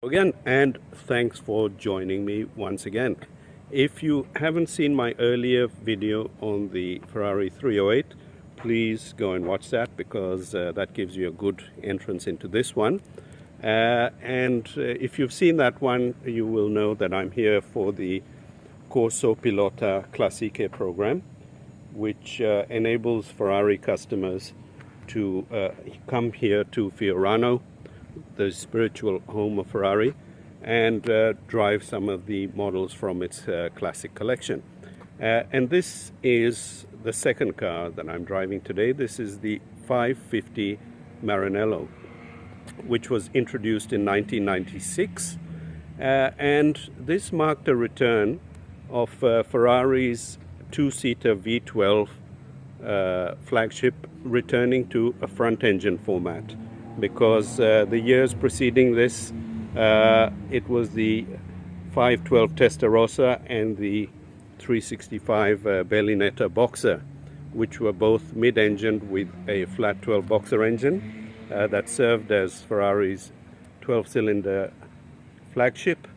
Again, and thanks for joining me once again. If you haven't seen my earlier video on the Ferrari 308, please go and watch that because that gives you a good entrance into this one. If you've seen that one, you will know that I'm here for the Corso Pilota Classiche program, which enables Ferrari customers to come here to Fiorano, the spiritual home of Ferrari, and drive some of the models from its classic collection. And this is the second car that I'm driving today. This is the 550 Maranello, which was introduced in 1996. And this marked a return of Ferrari's two-seater V12 flagship returning to a front-engine format. Because the years preceding this, it was the 512 Testarossa and the 365 Berlinetta Boxer, which were both mid-engined with a flat 12 Boxer engine that served as Ferrari's 12-cylinder flagship.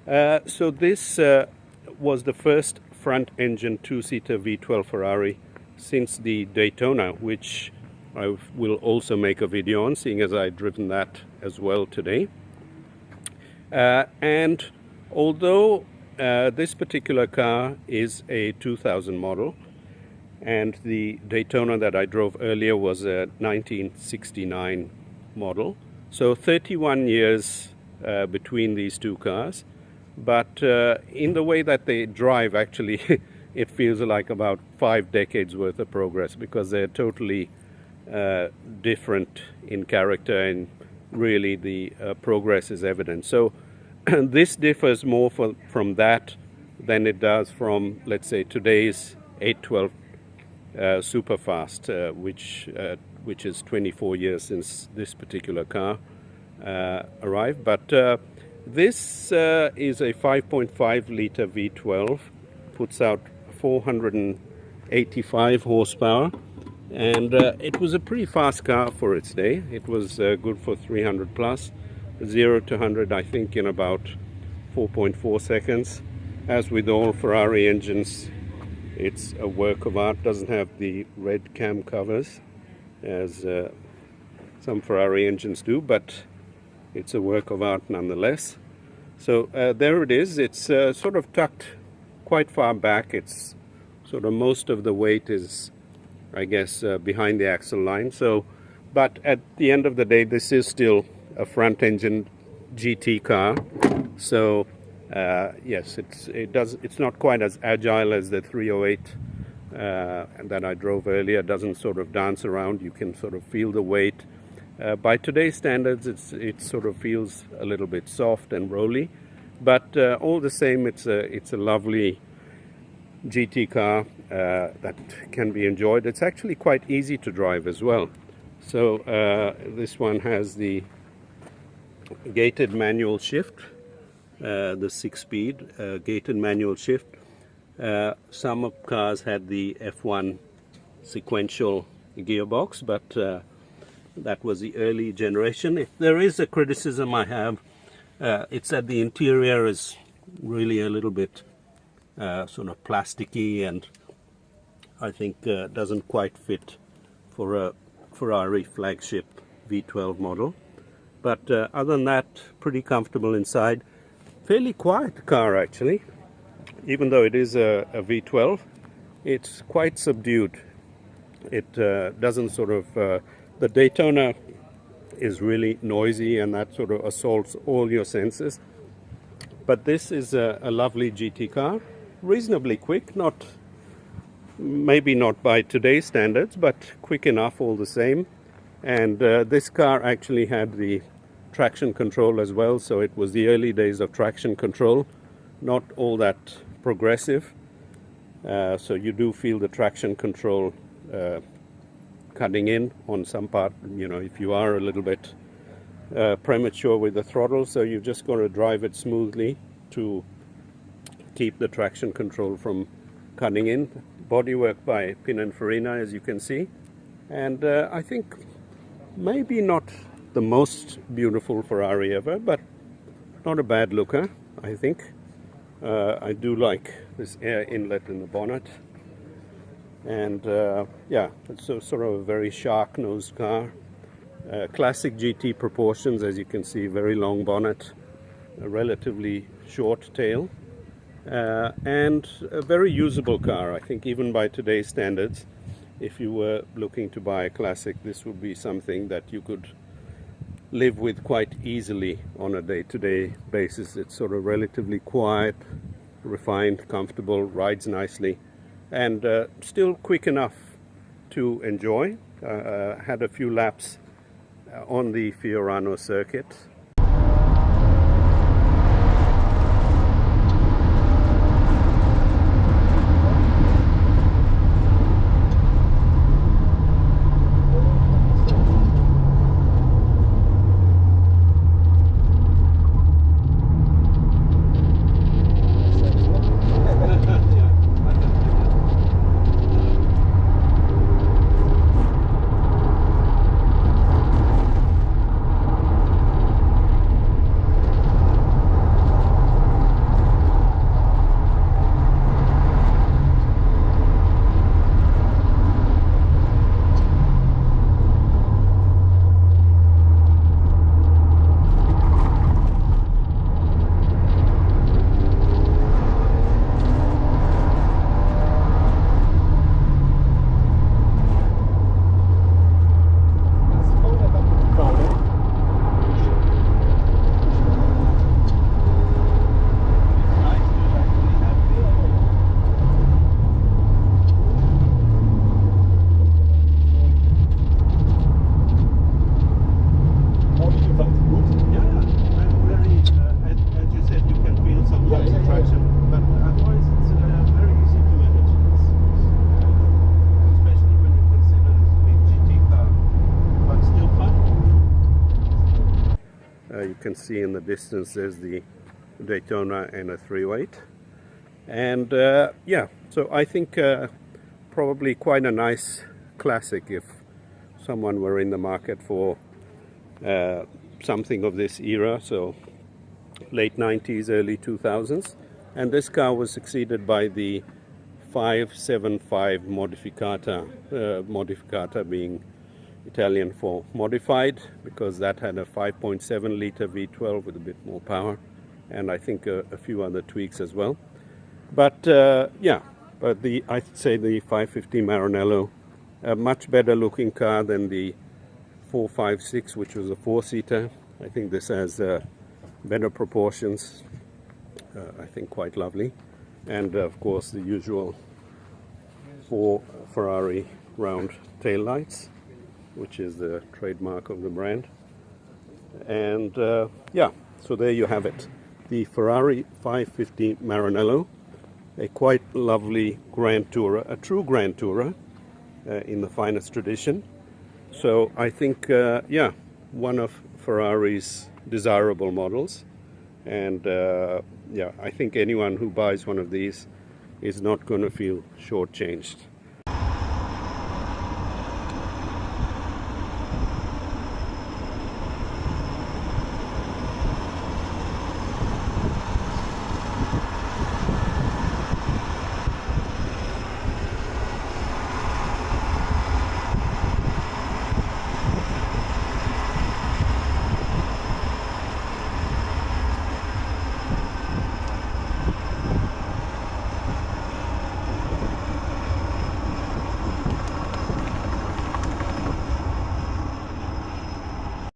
So this was the first front-engine two-seater V12 Ferrari since the Daytona, which I will also make a video on, seeing as I've driven that as well today. And although this particular car is a 2000 model, and the Daytona that I drove earlier was a 1969 model, so 31 years between these two cars, but in the way that they drive, actually, it feels like about 5 decades worth of progress, because they're totally different in character, and really the progress is evident. So this differs more from that than it does from, let's say, today's 812 Superfast, which is 24 years since this particular car arrived. But this is a 5.5 liter V12, puts out 485 horsepower. And it was a pretty fast car for its day. It was good for 300 plus, 0 to 100 I think in about 4.4 seconds. As with all Ferrari engines, it's a work of art. Doesn't have the red cam covers as some Ferrari engines do, but it's a work of art nonetheless. So there it is. It's sort of tucked quite far back. It's sort of most of the weight is, I guess, behind the axle line. So, but at the end of the day, this is still a front-engine GT car. So, yes, it's not quite as agile as the 308 that I drove earlier. It doesn't sort of dance around. You can sort of feel the weight. By today's standards, it sort of feels a little bit soft and rolly. But all the same, it's a lovely GT car that can be enjoyed. It's actually quite easy to drive as well. So this one has the gated manual shift, the 6-speed gated manual shift. Some cars had the F1 sequential gearbox, but that was the early generation. If there is a criticism I have, it's that the interior is really a little bit sort of plasticky, and I think doesn't quite fit for a Ferrari flagship V12 model. But other than that, pretty comfortable inside. Fairly quiet car actually, even though it is a V12. It's quite subdued. It doesn't sort of the Daytona is really noisy, and that sort of assaults all your senses. But this is a lovely GT car. Reasonably quick, maybe not by today's standards, but quick enough all the same. And this car actually had the traction control as well, so it was the early days of traction control, not all that progressive. So you do feel the traction control cutting in on some part, if you are a little bit premature with the throttle. So you've just got to drive it smoothly to keep the traction control from cutting in. Bodywork by Pininfarina, as you can see. And I think maybe not the most beautiful Ferrari ever, but Not a bad looker, I think. I do like this air inlet in the bonnet. And yeah, it's a sort of a very shark-nosed car. Classic GT proportions, as you can see, very long bonnet, a relatively short tail, and a very usable car. I think even by today's standards, if you were looking to buy a classic, this would be something that you could live with quite easily on a day-to-day basis. It's sort of relatively quiet, refined, comfortable, rides nicely, and still quick enough to enjoy. Had a few laps on the Fiorano circuit. You can see in the distance there's the Daytona and a 308, and yeah, so I think probably quite a nice classic if someone were in the market for something of this era, so late 90s, early 2000s. And this car was succeeded by the 575 Modificata, Modificata being Italian for modified, because that had a 5.7 liter V12 with a bit more power, and I think a few other tweaks as well. But yeah, but I'd say the 550 Maranello, a much better looking car than the 456, which was a four-seater. I think this has better proportions, I think quite lovely, and of course the usual 4 Ferrari round tail lights, which is the trademark of the brand. And yeah, so there you have it, the Ferrari 550 Maranello, a quite lovely Grand Tourer, a true Grand Tourer in the finest tradition. So I think, yeah, one of Ferrari's desirable models, and yeah, I think anyone who buys one of these is not going to feel shortchanged.